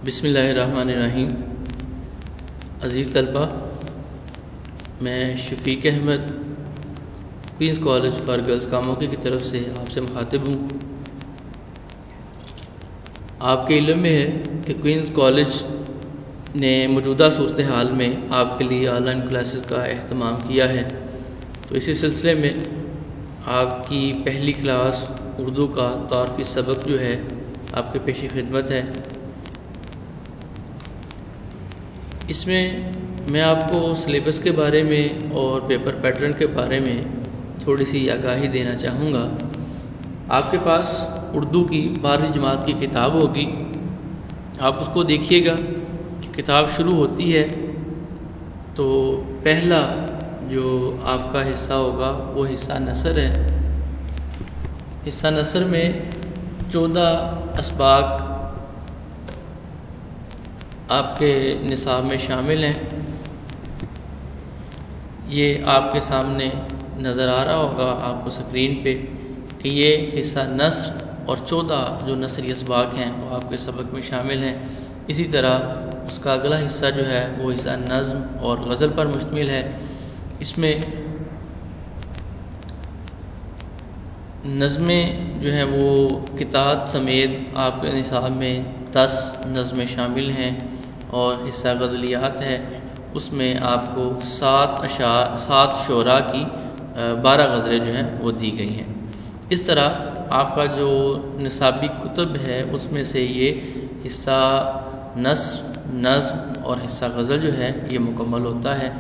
بسم اللہ الرحمن الرحیم۔ عزیز طلبہ، میں Shafiq Ahmed Queens college for girls Kamoki کی طرف سے آپ سے مخاطب ہوں۔ آپ کے علم میں ہے کہ کوئنز کالج نے موجودہ صورتحال میں آپ کے لیے آن لائن کلاسز کا اہتمام کیا ہے، تو اسی سلسلے میں آپ کی پہلی کلاس اردو کا تعارفی سبق جو ہے آپ کے پیش خدمت ہے۔ اس میں آپ کو سلیبس کے بارے میں اور پیپر پیٹرن کے بارے میں تھوڑی سی آگاہی دینا چاہوں گا۔ آپ کے پاس اردو کی 12ویں جماعت کی کتاب ہوگی، آپ اس کو دیکھیے گا کہ کتاب شروع ہوتی ہے تو پہلا جو آپ کا حصہ ہوگا وہ حصہ نثر ہے۔ حصہ نثر میں 14 اسباق آپ کے نصاب میں شامل ہیں۔ یہ آپ کے سامنے نظر آ رہا ہوگا آپ کو اسکرین پہ کہ یہ حصہ نثر اور 14 جو نثری اسباق ہیں وہ آپ کے سبق میں شامل ہیں۔ اسی طرح اس کا اگلا حصہ جو ہے وہ حصہ نظم اور غزل پر مشتمل ہے۔ اس میں نظمیں جو ہیں وہ قطعات سمیت آپ کے نصاب میں 10 نظمیں شامل ہیں، اور حصہ غزلیات ہے، اس میں آپ کو 7 شعراء کی 12 غزلیں جو ہیں وہ دی گئی ہیں۔ اس طرح آپ کا جو نصابی کتب ہے اس میں سے یہ حصہ نثر، نظم اور حصہ غزل جو ہے یہ مکمل ہوتا ہے۔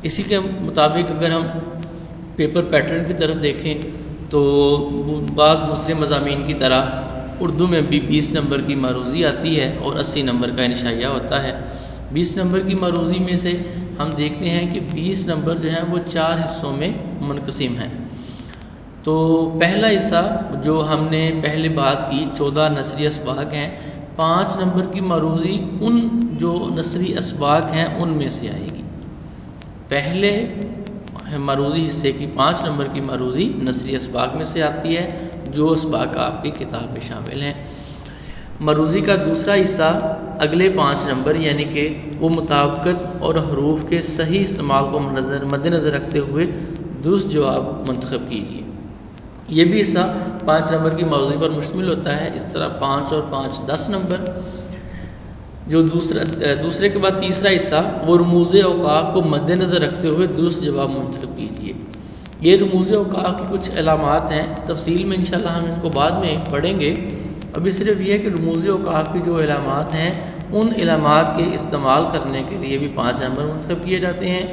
اسی کے مطابق اگر ہم پیپر پیٹرن کی طرف دیکھیں تو بعض دوسرے مضامین کی طرح اردو میں بھی 20 نمبر کی معروضی آتی ہے اور 80 نمبر کا انشائیہ ہوتا ہے۔ 20 نمبر کی معروضی میں سے ہم دیکھتے ہیں کہ 20 نمبر جو ہیں وہ 4 حصوں میں منقسم ہیں۔ تو پہلا حصہ جو ہم نے پہلے بات کی 14 نثری اسباق ہیں، 5 نمبر کی معروضی ان جو نثری اسباق ہیں ان میں سے آئے گی۔ پہلے معروضی حصے کی 5 نمبر کی معروضی نثری اسباق میں سے آتی ہے، جو اسباق آپ کی کتاب میں شامل ہیں۔ معروضی کا دوسرا حصہ اگلے 5 نمبر یعنی کہ وہ مطابقت اور حروف کے صحیح استعمال کو مد نظر رکھتے ہوئے درست جواب منتخب کیجیے۔ یہ بھی حصہ 5 نمبر کی معروضی پر مشتمل ہوتا ہے۔ اس طرح 5 اور 5 10 نمبر۔ جو دوسرے کے بعد تیسرا حصہ وہ رموز اوقاف کو مد نظر رکھتے ہوئے درست جواب منتخب کیجیے۔ یہ رموز اوقاف کی کچھ علامات ہیں، تفصیل میں انشاءاللہ ہم ان کو بعد میں پڑھیں گے۔ ابھی صرف یہ ہے کہ رموز اوقاف کی جو علامات ہیں ان علامات کے استعمال کرنے کے لیے بھی 5 نمبر منتخب کیے جاتے ہیں۔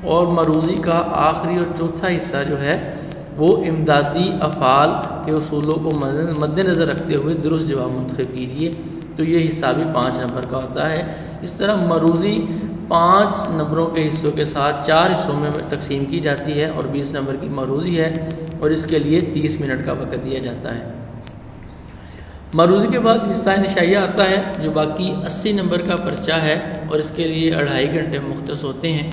اور معروضی کا آخری اور چوتھا حصہ جو ہے وہ امدادی افعال کے اصولوں کو مد نظر رکھتے ہوئے درست جواب منتخب کیجیے، تو یہ حصہ بھی 5 نمبر کا ہوتا ہے۔ اس طرح معروضی 5 نمبروں کے حصوں کے ساتھ 4 حصوں میں تقسیم کی جاتی ہے اور 20 نمبر کی معروضی ہے، اور اس کے لیے 30 منٹ کا وقت دیا جاتا ہے۔ معروضی کے بعد حصہ انشائیہ آتا ہے جو باقی 80 نمبر کا پرچہ ہے، اور اس کے لیے 2.5 گھنٹے مختص ہوتے ہیں۔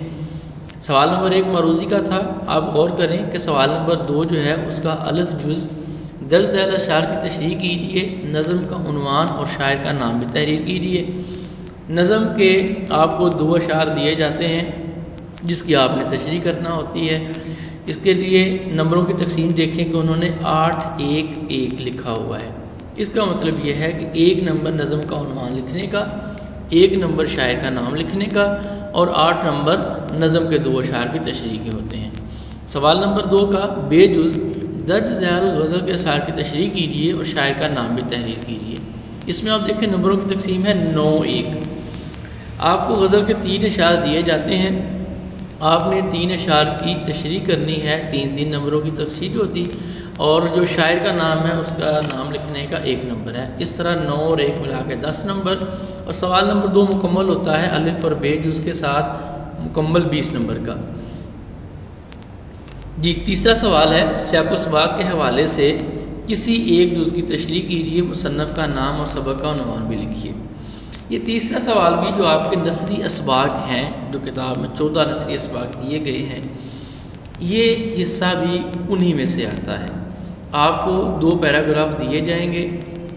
سوال نمبر 1 معروضی کا تھا۔ آپ غور کریں کہ سوال نمبر 2 جو ہے اس کا الف جز درج ذیل اشعار کی تشریح کیجیے، نظم کا عنوان اور شاعر کا نام بھی تحریر کیجیے۔ نظم کے آپ کو 2 اشعار دیے جاتے ہیں جس کی آپ نے تشریح کرنا ہوتی ہے۔ اس کے لیے نمبروں کی تقسیم دیکھیں کہ انہوں نے 8 1 1 لکھا ہوا ہے۔ اس کا مطلب یہ ہے کہ 1 نمبر نظم کا عنوان لکھنے کا، 1 نمبر شاعر کا نام لکھنے کا، اور 8 نمبر نظم کے 2 اشعار کی تشریح کے ہوتے ہیں۔ سوال نمبر 2 کا بے جز درج ذیل غزل کے اشعار کی تشریح کیجیے اور شاعر کا نام بھی تحریر کیجیے۔ اس میں آپ دیکھیں نمبروں کی تقسیم ہے 9 1۔ آپ کو غزل کے 3 اشعار دیے جاتے ہیں، آپ نے 3 اشعار کی تشریح کرنی ہے، 3 نمبروں کی تشریح ہوتی، اور جو شاعر کا نام ہے اس کا نام لکھنے کا 1 نمبر ہے۔ اس طرح 9 اور 1 ملا کے 10 نمبر، اور سوال نمبر 2 مکمل ہوتا ہے الف اور بے جز کے ساتھ مکمل 20 نمبر کا۔ جی تیسرا سوال ہے سیاق و سباق کے حوالے سے کسی ایک جز کی تشریح کیجیے، مصنف کا نام اور سبق کا عنوان بھی لکھیے۔ یہ تیسرا سوال بھی جو آپ کے نثری اسباق ہیں، جو کتاب میں 14 نثری اسباق دیے گئے ہیں، یہ حصہ بھی انہی میں سے آتا ہے۔ آپ کو 2 پیراگراف دیے جائیں گے،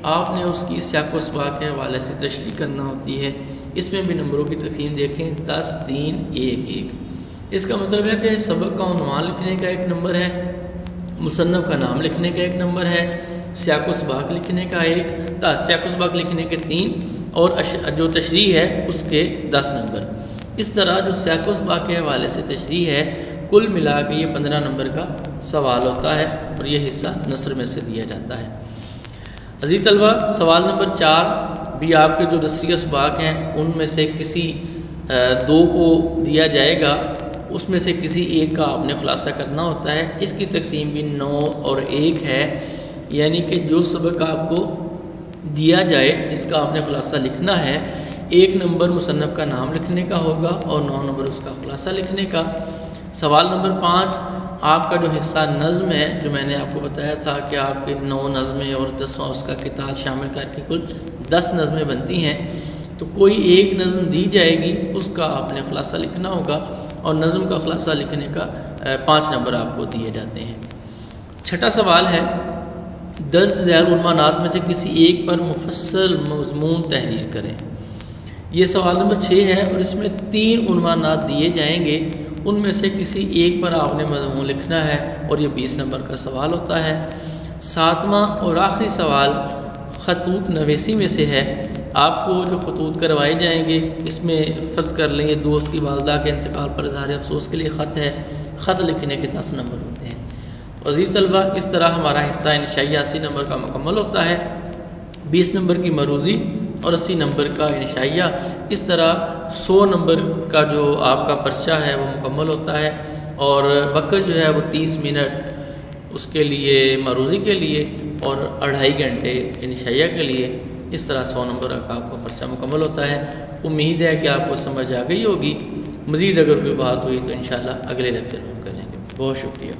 آپ نے اس کی سیاق و سباق کے حوالے سے تشریح کرنا ہوتی ہے۔ اس میں بھی نمبروں کی تقسیم دیکھیں 10 3 1 1۔ اس کا مطلب ہے کہ سبق کا عنوان لکھنے کا ایک نمبر ہے، مصنف کا نام لکھنے کا ایک نمبر ہے، سیاق و سباق لکھنے کا ایک، سیاق و سباق لکھنے کے 3 اور جو تشریح ہے اس کے 10 نمبر۔ اس طرح جو سیاق و سباق کے حوالے سے تشریح ہے کل ملا کے یہ 15 نمبر کا سوال ہوتا ہے اور یہ حصہ نثر میں سے دیا جاتا ہے۔ عزیز طلبہ، سوال نمبر 4 بھی آپ کے جو نثری اسباق ہیں ان میں سے کسی 2 کو دیا جائے گا، اس میں سے کسی ایک کا آپ نے خلاصہ کرنا ہوتا ہے۔ اس کی تقسیم بھی 9 اور 1 ہے، یعنی کہ جو سبق آپ کو دیا جائے جس کا آپ نے خلاصہ لکھنا ہے، 1 نمبر مصنف کا نام لکھنے کا ہوگا اور 9 نمبر اس کا خلاصہ لکھنے کا۔ سوال نمبر 5 آپ کا جو حصہ نظم ہے، جو میں نے آپ کو بتایا تھا کہ آپ کے 9 نظمیں اور 10واں اس کا کتاب شامل کر کے کل 10 نظمیں بنتی ہیں، تو کوئی ایک نظم دی جائے گی، اس کا آپ نے خلاصہ لکھنا ہوگا اور نظم کا خلاصہ لکھنے کا 5 نمبر آپ کو دیے جاتے ہیں۔ چھٹا سوال ہے، درج ذیل عنوانات میں سے کسی ایک پر مفصل مضمون تحریر کریں۔ یہ سوال نمبر 6 ہے اور اس میں 3 عنوانات دیے جائیں گے، ان میں سے کسی ایک پر آپ نے مضمون لکھنا ہے اور یہ 20 نمبر کا سوال ہوتا ہے۔ 7واں اور آخری سوال خطوط نویسی میں سے ہے۔ آپ کو جو خطوط کروائے جائیں گے، اس میں فرض کر لیں یہ دوست کی والدہ کے انتقال پر اظہار افسوس کے لیے خط ہے، خط لکھنے کے 10 نمبر ہوتے ہیں۔ تو عزیز طلبہ، اس طرح ہمارا حصہ انشائیہ 80 نمبر کا مکمل ہوتا ہے، 20 نمبر کی مروزی اور 80 نمبر کا انشائیہ۔ اس طرح 100 نمبر کا جو آپ کا پرچہ ہے وہ مکمل ہوتا ہے اور وقت جو ہے وہ 30 منٹ اس کے لیے مروزی کے لیے اور 2.5 گھنٹے انشائیہ کے لیے۔ اس طرح 100 نمبر کا آپ کا پرچہ مکمل ہوتا ہے۔ امید ہے کہ آپ کو سمجھ آ گئی ہوگی۔ مزید اگر کوئی بات ہوئی تو انشاءاللہ اگلے لیکچر میں ہم کریں گے۔ بہت شکریہ۔